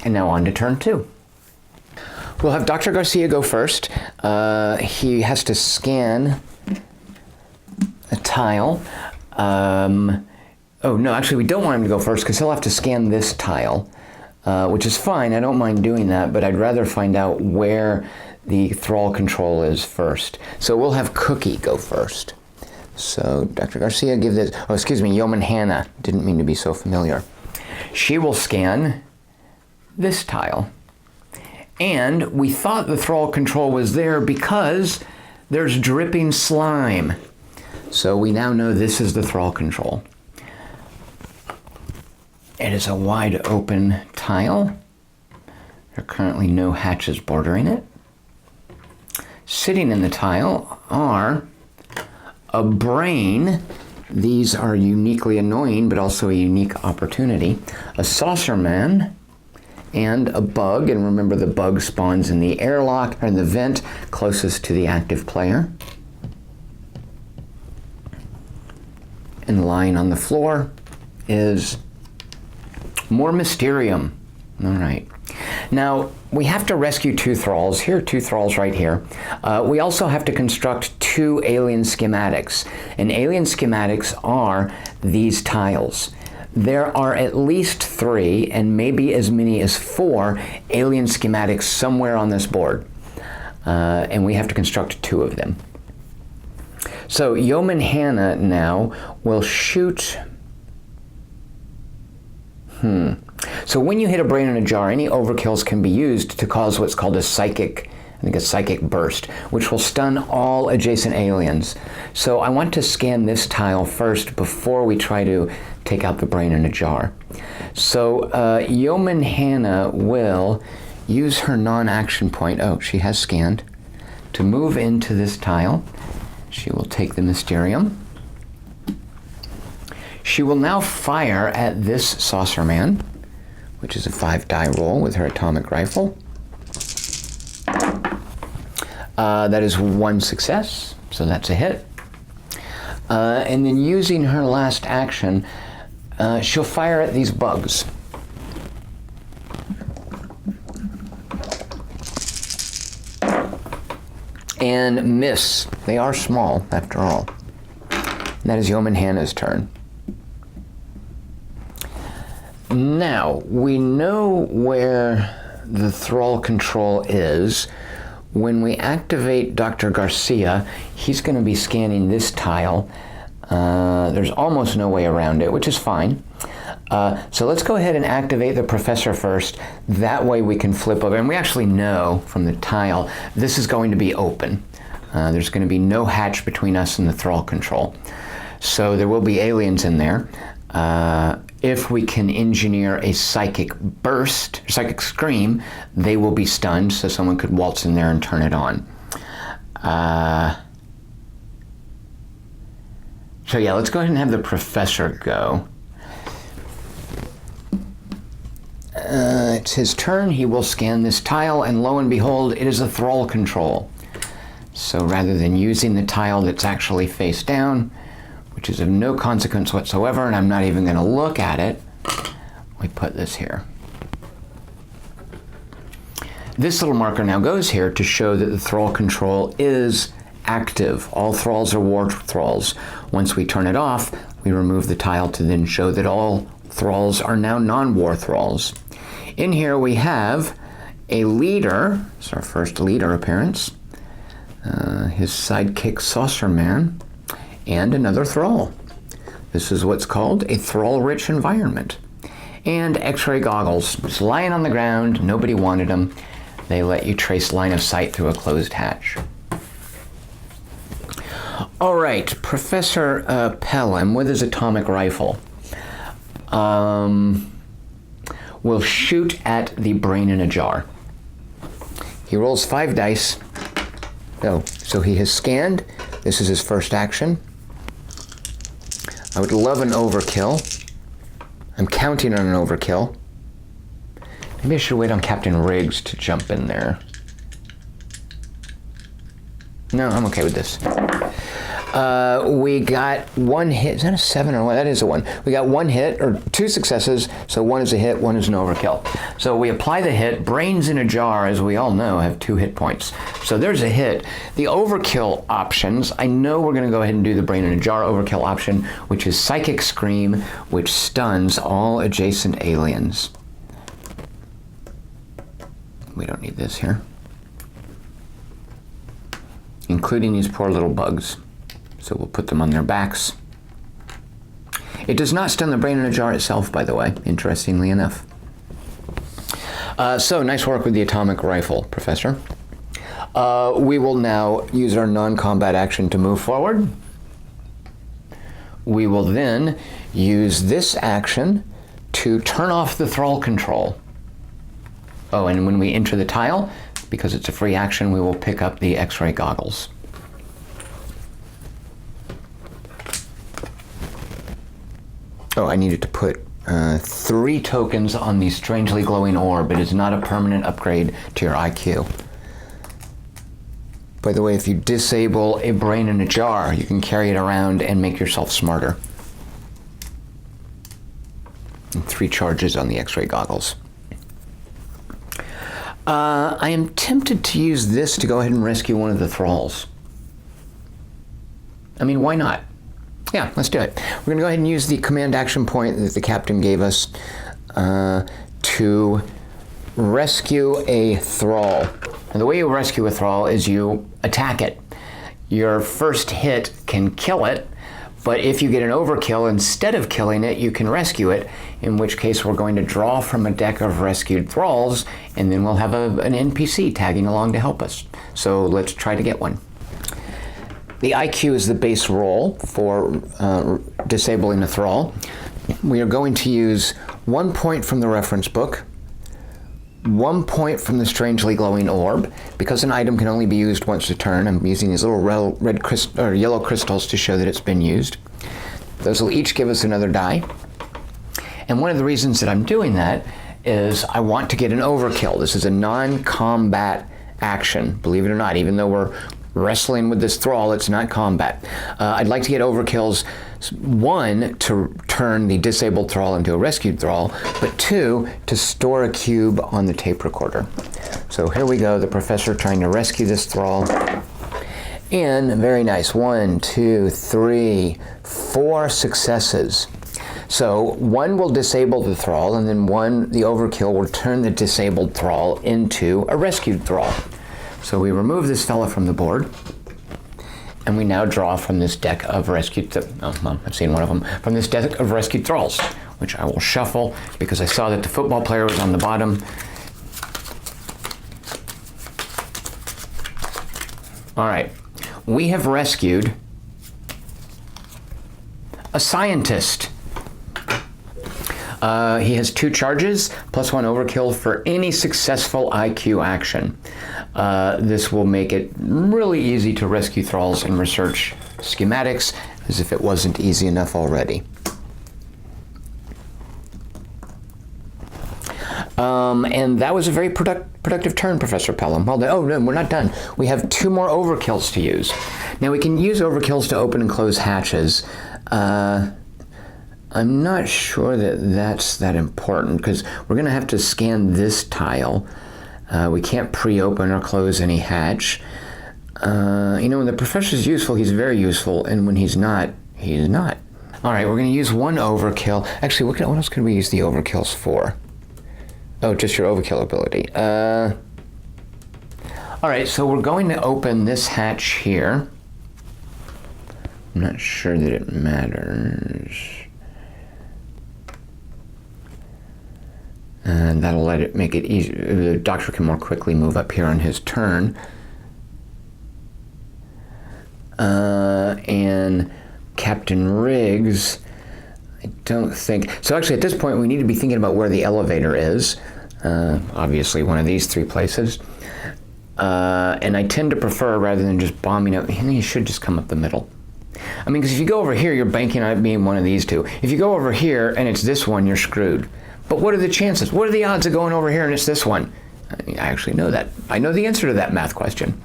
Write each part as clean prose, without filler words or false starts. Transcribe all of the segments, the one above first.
And now on to turn 2. We'll have Dr. Garcia go first. He has to scan a tile. Oh, no, actually, we don't want him to go first because he'll have to scan this tile, which is fine. I don't mind doing that, but I'd rather find out where the thrall control is first. So we'll have Cookie go first. So Dr. Garcia, give this, oh, excuse me, Yeoman Hannah. Didn't mean to be so familiar. She will scan this tile. And we thought the thrall control was there because there's dripping slime. So we now know this is the thrall control. It is a wide open tile. There are currently no hatches bordering it. Sitting in the tile are a brain. These are uniquely annoying, but also a unique opportunity. A saucer man and a bug. And remember, the bug spawns in the airlock or in the vent closest to the active player. And lying on the floor is more Mysterium. All right. Now, we have to rescue 2 thralls. Here are 2 thralls right here. We also have to construct 2 alien schematics. And alien schematics are these tiles. There are at least 3, and maybe as many as 4 alien schematics somewhere on this board. And we have to construct 2 of them. So Yeoman Hannah now will shoot... So when you hit a brain in a jar, any overkills can be used to cause what's called a psychic burst, which will stun all adjacent aliens. So I want to scan this tile first before we try to take out the brain in a jar. So Yeoman Hannah will use her non-action point, oh, she has scanned, to move into this tile. She will take the Mysterium. She will now fire at this saucer man, which is a 5-die roll with her atomic rifle. That is 1 success, so that's a hit. And then using her last action, she'll fire at these bugs. And miss. They are small, after all. And that is Yeoman Hannah's turn. Now, we know where the thrall control is. When we activate Dr. Garcia, he's going to be scanning this tile. There's almost no way around it, which is fine. So let's go ahead and activate the professor first. That way we can flip over. And we actually know from the tile, this is going to be open. There's going to be no hatch between us and the thrall control. So there will be aliens in there. If we can engineer a psychic burst, psychic scream, they will be stunned, so someone could waltz in there and turn it on. So yeah, let's go ahead and have the professor go. It's his turn. He will scan this tile, and lo and behold, it is a thrall control. So rather than using the tile that's actually face down, which is of no consequence whatsoever, and I'm not even going to look at it, we put this here. This little marker now goes here to show that the thrall control is active. All thralls are war thralls. Once we turn it off, we remove the tile to then show that all thralls are now non-war thralls. In here we have a leader. It's our first leader appearance. His sidekick Saucer Man. And another thrall. This is what's called a thrall-rich environment. And X-ray goggles, just lying on the ground, nobody wanted them. They let you trace line of sight through a closed hatch. All right, Professor Pelham with his atomic rifle will shoot at the brain in a jar. He rolls 5 dice. Oh, so he has scanned. This is his first action. I would love an overkill. I'm counting on an overkill. Maybe I should wait on Captain Riggs to jump in there. No, I'm okay with this. We got one hit. Is that a 7 or what? That is a 1. We got 1 hit, or 2 successes, so 1 is a hit, 1 is an overkill. So we apply the hit. Brains in a jar, as we all know, have 2 hit points. So there's a hit. The overkill options, I know we're going to go ahead and do the brain in a jar overkill option, which is Psychic Scream, which stuns all adjacent aliens. We don't need this here. Including these poor little bugs. So we'll put them on their backs. It does not stun the brain in a jar itself, by the way, interestingly enough. So nice work with the atomic rifle, Professor. We will now use our non-combat action to move forward. We will then use this action to turn off the thrall control. Oh, and when we enter the tile, because it's a free action, we will pick up the X-ray goggles. Oh, I needed to put 3 tokens on the strangely glowing orb. It is not a permanent upgrade to your IQ. By the way, if you disable a brain in a jar, you can carry it around and make yourself smarter. And 3 charges on the X-ray goggles. I am tempted to use this to go ahead and rescue one of the thralls. I mean, why not? Yeah, let's do it. We're going to go ahead and use the command action point that the captain gave us to rescue a thrall. And the way you rescue a thrall is you attack it. Your first hit can kill it, but if you get an overkill, instead of killing it, you can rescue it, in which case we're going to draw from a deck of rescued thralls, and then we'll have an NPC tagging along to help us. So let's try to get one. The IQ is the base roll for disabling a thrall. We are going to use 1 point from the reference book, 1 point from the strangely glowing orb. Because an item can only be used once a turn, I'm using these little yellow crystals to show that it's been used. Those will each give us another die. And one of the reasons that I'm doing that is I want to get an overkill. This is a non-combat action, believe it or not, even though we're wrestling with this thrall, it's not combat. I'd like to get overkills, 1, to turn the disabled thrall into a rescued thrall, but 2, to store a cube on the tape recorder. So here we go, the professor trying to rescue this thrall. And very nice, 1, 2, 3, 4 successes. So 1 will disable the thrall, and then 1, the overkill, will turn the disabled thrall into a rescued thrall. So we remove this fella from the board, and we now draw from this deck of rescued, I've seen one of them, from this deck of rescued thralls, which I will shuffle because I saw that the football player was on the bottom. All right, we have rescued a scientist. He has 2 charges, plus 1 overkill for any successful IQ action. This will make it really easy to rescue thralls and research schematics, as if it wasn't easy enough already. And that was a very productive turn, Professor Pelham. Well done. Oh, no, we're not done. We have 2 more overkills to use. Now, we can use overkills to open and close hatches. I'm not sure that that's that important, because we're going to have to scan this tile. We can't pre-open or close any hatch. You know, when the professor's useful, he's very useful, and when he's not, he's not. All right, we're going to use 1 overkill. Actually, what else can we use the overkills for? Oh, just your overkill ability. All right, so we're going to open this hatch here. I'm not sure that it matters. And that'll make it easy. The doctor can more quickly move up here on his turn. And Captain Riggs, I don't think... So actually at this point we need to be thinking about where the elevator is. Obviously one of these 3 places. And I tend to prefer, rather than just bombing up, you should just come up the middle. I mean, because if you go over here, you're banking on it being one of these 2. If you go over here and it's this one, you're screwed. But what are the chances? What are the odds of going over here and it's this one? I actually know that. I know the answer to that math question.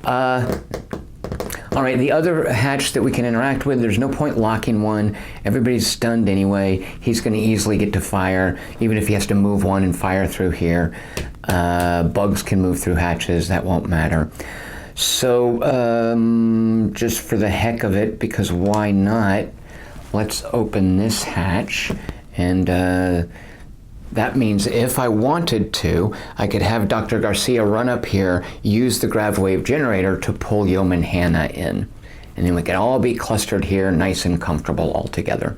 All All right, the other hatch that we can interact with, there's no point locking one. Everybody's stunned anyway. He's going to easily get to fire, even if he has to move one and fire through here. Bugs can move through hatches, that won't matter. So just for the heck of it, because why not, let's open this hatch. And that means if I wanted to, I could have Dr. Garcia run up here, use the grav wave generator to pull Yeoman Hannah in. And then we can all be clustered here, nice and comfortable all together.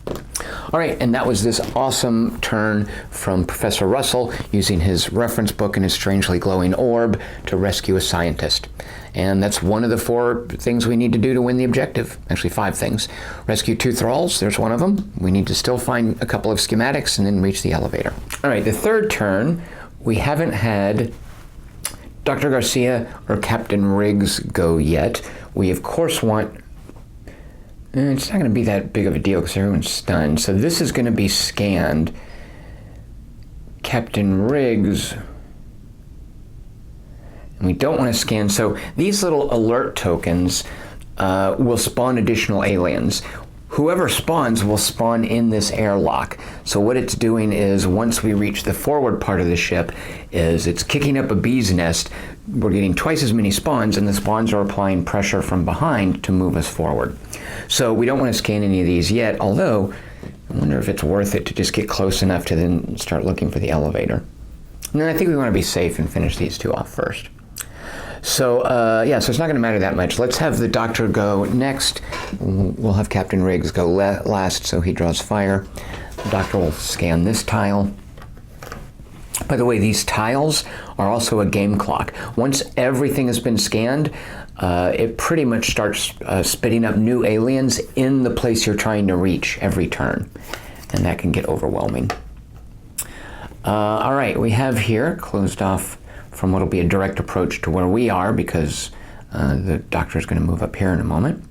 All right, and that was this awesome turn from Professor Russell using his reference book and his strangely glowing orb to rescue a scientist. And that's one of the 4 things we need to do to win the objective. Actually, 5 things. Rescue 2 thralls, there's one of them. We need to still find a couple of schematics and then reach the elevator. All right, the third turn, we haven't had Dr. Garcia or Captain Riggs go yet. We, of course, want... It's not going to be that big of a deal because everyone's stunned. So this is going to be scanned. Captain Riggs... We don't want to scan, so these little alert tokens will spawn additional aliens. Whoever spawns will spawn in this airlock. So what it's doing is, once we reach the forward part of the ship, is it's kicking up a bee's nest. We're getting twice as many spawns, and the spawns are applying pressure from behind to move us forward. So we don't want to scan any of these yet, although I wonder if it's worth it to just get close enough to then start looking for the elevator. And then I think we want to be safe and finish these 2 off first. So, yeah, so it's not going to matter that much. Let's have the doctor go next. We'll have Captain Riggs go last, so he draws fire. The doctor will scan this tile. By the way, these tiles are also a game clock. Once everything has been scanned, it pretty much starts spitting up new aliens in the place you're trying to reach every turn. And that can get overwhelming. All right, we have here closed off from what will be a direct approach to where we are, because the doctor is going to move up here in a moment.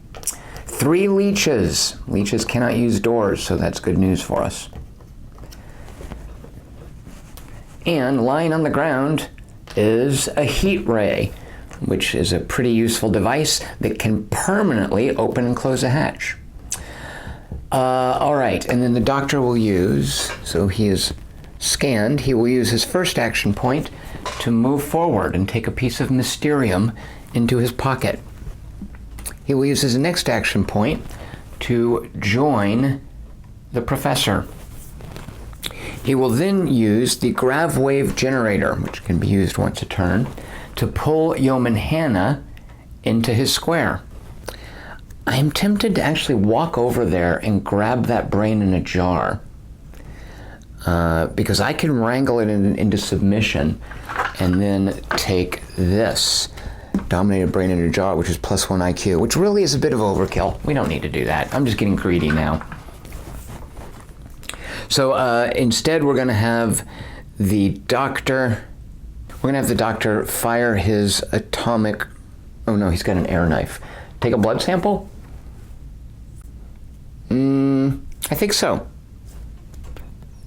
3 leeches. Leeches cannot use doors, so that's good news for us. And lying on the ground is a heat ray, which is a pretty useful device that can permanently open and close a hatch. All right, and then the doctor will use, so he is scanned, he will use his first action point to move forward and take a piece of Mysterium into his pocket. He will use his next action point to join the professor. He will then use the grav wave generator, which can be used once a turn, to pull Yeoman Hannah into his square. I'm tempted to actually walk over there and grab that brain in a jar, because I can wrangle it into submission and then take this dominated brain in a jar, which is +1 IQ, which really is a bit of overkill. We don't need to do that. I'm just getting greedy now. So instead, we're going to have the doctor. We're going to have the doctor fire his atomic. Oh no, he's got an air knife. Take a blood sample. I think so.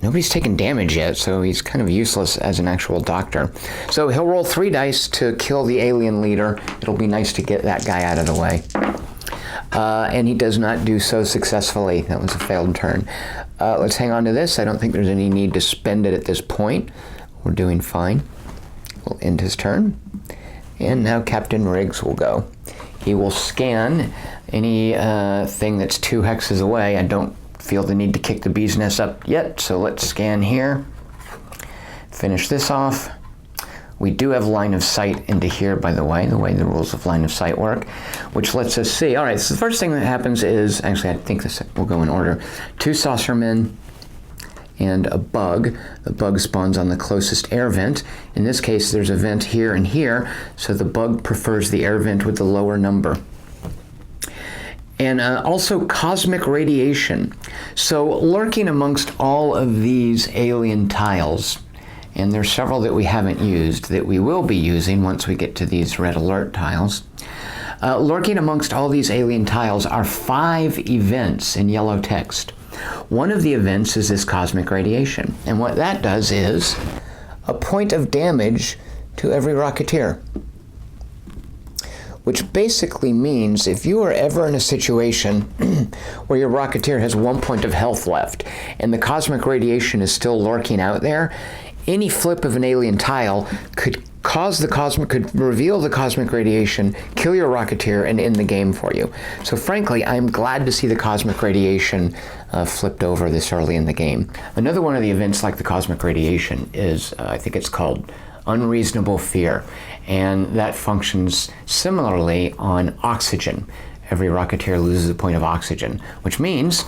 Nobody's taken damage yet, so he's kind of useless as an actual doctor. So he'll roll 3 dice to kill the alien leader. It'll be nice to get that guy out of the way. And he does not do so successfully. That was a failed turn. Let's hang on to this. I don't think there's any need to spend it at this point. We're doing fine. We'll end his turn. And now Captain Riggs will go. He will scan any thing that's 2 hexes away. I don't feel the need to kick the bee's nest up yet, so let's scan here. Finish this off. We do have line of sight into here, by the way the rules of line of sight work, which lets us see. All right, so the first thing that happens is, actually I think this will go in order, 2 saucermen and a bug. The bug spawns on the closest air vent. In this case, there's a vent here and here, so the bug prefers the air vent with the lower number. And also cosmic radiation. So lurking amongst all of these alien tiles, and there's several that we haven't used that we will be using once we get to these red alert tiles. Lurking amongst all these alien tiles are 5 events in yellow text. One of the events is this cosmic radiation, and what that does is a point of damage to every Rocketeer. which basically means if you are ever in a situation where your Rocketeer has 1 point of health left and the cosmic radiation is still lurking out there, any flip of an alien tile could reveal the cosmic radiation, kill your Rocketeer, and end the game for you. So frankly, I'm glad to see the cosmic radiation flipped over this early in the game. Another one of the events like the cosmic radiation is, I think it's called unreasonable fear, and that functions similarly on oxygen. Every Rocketeer loses a point of oxygen, which means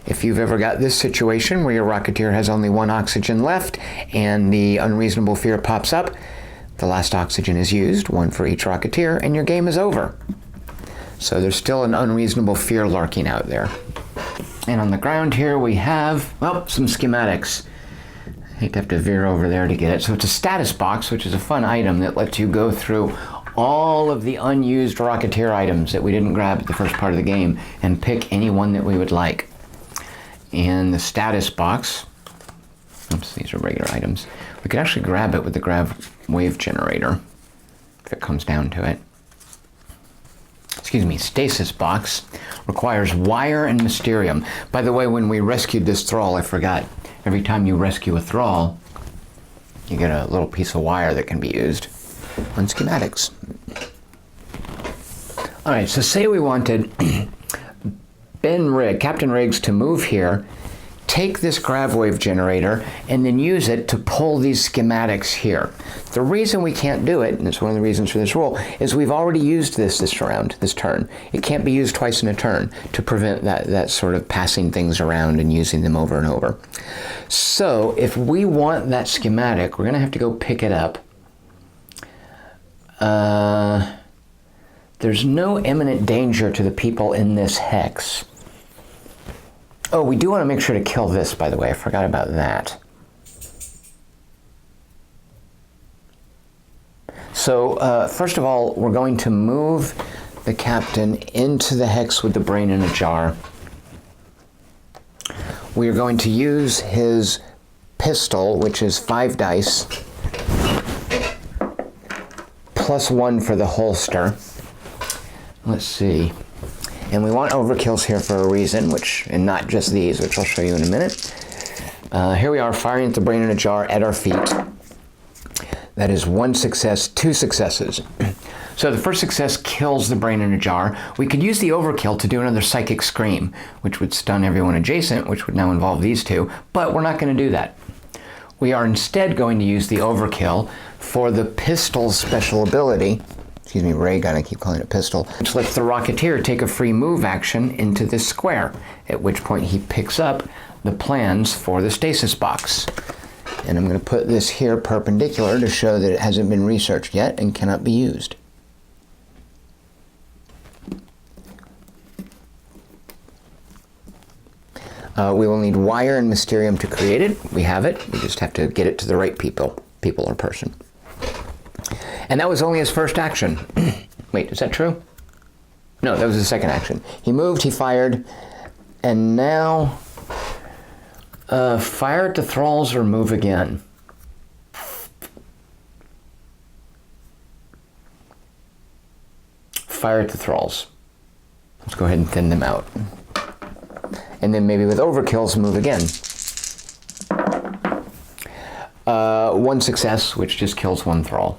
if you've ever got this situation where your Rocketeer has only 1 oxygen left and the unreasonable fear pops up, the last oxygen is used, 1 for each Rocketeer, and your game is over. So there's still an unreasonable fear lurking out there. And on the ground here we have, well, some schematics. I hate to have to veer over there to get it. So it's a status box, which is a fun item that lets you go through all of the unused Rocketeer items that we didn't grab at the first part of the game and pick any one that we would like. And the status box, oops, these are regular items. We could actually grab it with the grav wave generator, if it comes down to it. Excuse me, stasis box requires wire and mysterium. By the way, when we rescued this thrall, I forgot, every time you rescue a thrall, you get a little piece of wire that can be used on schematics. All right, so say we wanted Captain Riggs to move here, take this grav wave generator, and then use it to pull these schematics here. The reason we can't do it, and it's one of the reasons for this rule, is we've already used this turn. It can't be used twice in a turn to prevent that sort of passing things around and using them over and over. So if we want that schematic, we're going to have to go pick it up. There's no imminent danger to the people in this hex. Oh, we do want to make sure to kill this, by the way. I forgot about that. So, first of all, we're going to move the captain into the hex with the brain in a jar. We are going to use his pistol, which is 5 dice, plus 1 for the holster. Let's see. And we want overkills here for a reason, and not just these, which I'll show you in a minute. Here we are, firing at the brain in a jar at our feet. That is 1 success, 2 successes. So the first success kills the brain in a jar. We could use the overkill to do another psychic scream, which would stun everyone adjacent, which would now involve these 2, but we're not going to do that. We are instead going to use the overkill for the pistol's special ability. Excuse me, ray gun, I keep calling it pistol, which lets the Rocketeer take a free move action into this square, at which point he picks up the plans for the stasis box. And I'm going to put this here perpendicular to show that it hasn't been researched yet and cannot be used. We will need wire and mysterium to create it. We have it. We just have to get it to the right people or person. And that was only his first action. Wait, is that true? No, that was his second action. He moved, he fired, and now fire at the thralls or move again. Fire at the thralls. Let's go ahead and thin them out. And then maybe with overkills, move again. 1 success, which just kills 1 thrall.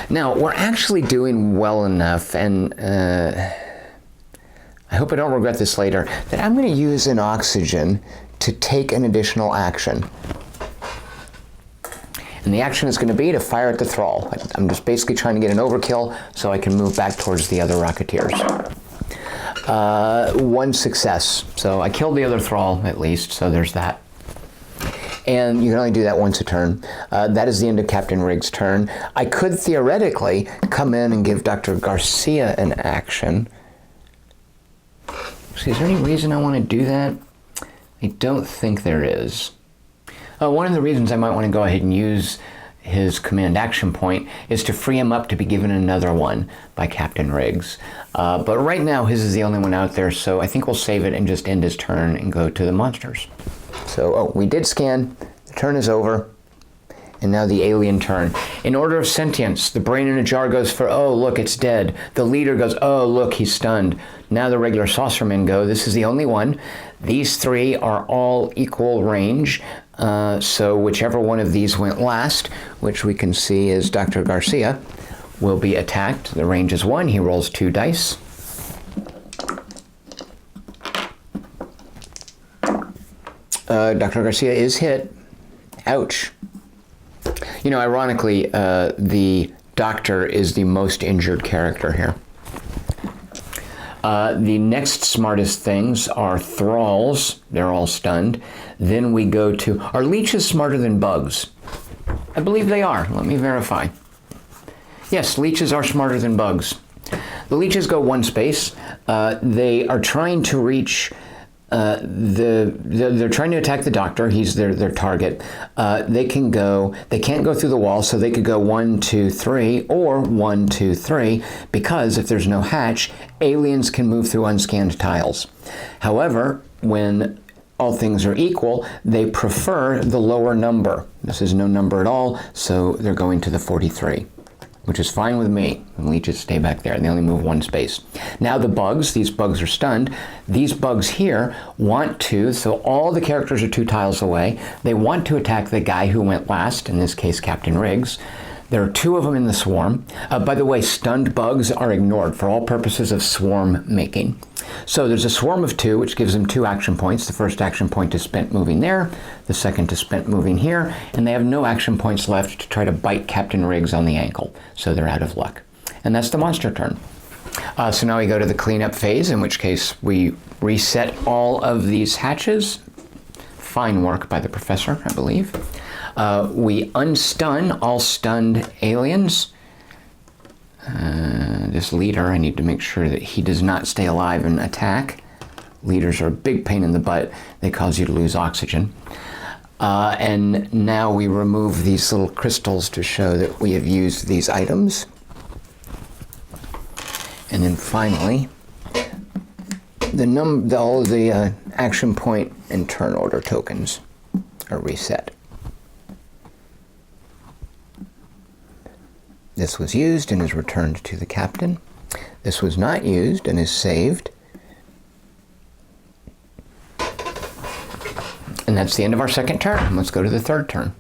Now, we're actually doing well enough, and I hope I don't regret this later, that I'm going to use an oxygen to take an additional action. And the action is going to be to fire at the thrall. I'm just basically trying to get an overkill so I can move back towards the other Rocketeers. 1 success. So I killed the other thrall, at least, so there's that. And you can only do that once a turn. That is the end of Captain Riggs' turn. I could theoretically come in and give Dr. Garcia an action. So is there any reason I want to do that? I don't think there is. One of the reasons I might want to go ahead and use his command action point is to free him up to be given another one by Captain Riggs. But right now his is the only one out there, so I think we'll save it and just end his turn and go to the monsters. So, we did scan, the turn is over, And now the alien turn. In order of sentience, the brain in a jar goes for, oh, look, it's dead. The leader goes, oh, look, he's stunned. Now the regular saucermen go. This is the only one. These three are all equal range. So whichever one of these went last, which we can see is Dr. Garcia, will be attacked. The range is 1. He rolls 2 dice. Dr. Garcia is hit. Ouch. You know, ironically, the doctor is the most injured character here. The next smartest things are thralls. They're all stunned. Then we go to, are leeches smarter than bugs? I believe they are. Let me verify. Yes, leeches are smarter than bugs. The leeches go 1 space. They are trying to reach they're trying to attack the doctor. He's their target. They can't go through the wall, so they could go 1, 2, 3, or 1, 2, 3, because if there's no hatch, aliens can move through unscanned tiles. However, when all things are equal, they prefer the lower number. This is no number at all, so they're going to the 43. Which is fine with me. The leeches stay back there. They only move 1 space. Now the bugs, these bugs are stunned. These bugs here want to, so all the characters are 2 tiles away. They want to attack the guy who went last, in this case, Captain Riggs. There are 2 of them in the swarm. By the way, stunned bugs are ignored for all purposes of swarm making. So there's a swarm of 2, which gives them 2 action points. The first action point is spent moving there. The second is spent moving here. And they have no action points left to try to bite Captain Riggs on the ankle. So they're out of luck. And that's the monster turn. So now we go to the cleanup phase, in which case we reset all of these hatches. Fine work by the professor, I believe. We unstun all stunned aliens. This leader, I need to make sure that he does not stay alive and attack. Leaders are a big pain in the butt. They cause you to lose oxygen. And now we remove these little crystals to show that we have used these items. And then finally, all of the action point and turn order tokens are reset. This was used and is returned to the captain. This was not used and is saved. And that's the end of our second turn. Let's go to the third turn.